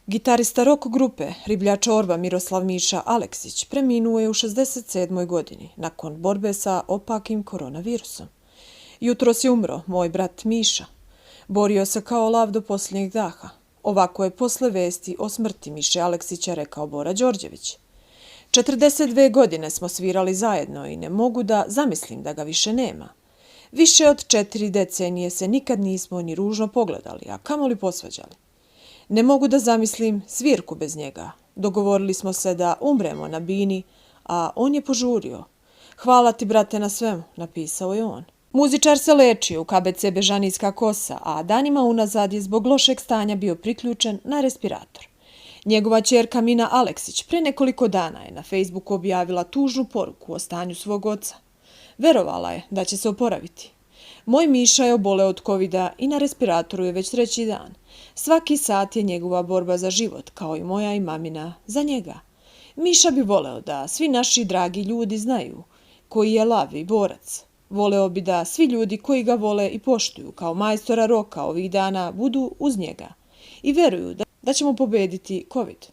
Gitarista rock grupe Riblja čorba Miroslav Miša Aleksić preminuo je u 67. godini nakon borbe sa opakim koronavirusom. Jutros je umro moj brat Miša. Borio se kao lav do posljednjeg daha. Ovako je posle vesti o smrti Miše Aleksića rekao Bora Đorđević. 42 godine smo svirali zajedno i ne mogu da zamislim da ga više nema. Više od 4 decenije se nikad nismo ni ružno pogledali, a kamoli posvađali. Ne mogu da zamislim svirku bez njega. Dogovorili smo se da umremo na bini, a on je požurio. Hvala ti, brate, na svemu, napisao je on. Muzičar se lečio u KBC Bežanijska Kosa, a danima unazad je zbog lošeg stanja bio priključen na respirator. Njegova ćerka Mina Aleksić pre nekoliko dana je na Facebooku objavila tužnu poruku o stanju svog oca. Verovala je da će se oporaviti. Moj Miša je oboleo od covida i na respiratoru je već 3. dan. Svaki sat je njegova borba za život, kao i moja i mamina, za njega. Miša bi voleo da svi naši dragi ljudi znaju koji je lav i borac. Voleo bi da svi ljudi koji ga vole i poštuju kao majstora roka ovih dana budu uz njega i veruju da ćemo pobediti covid.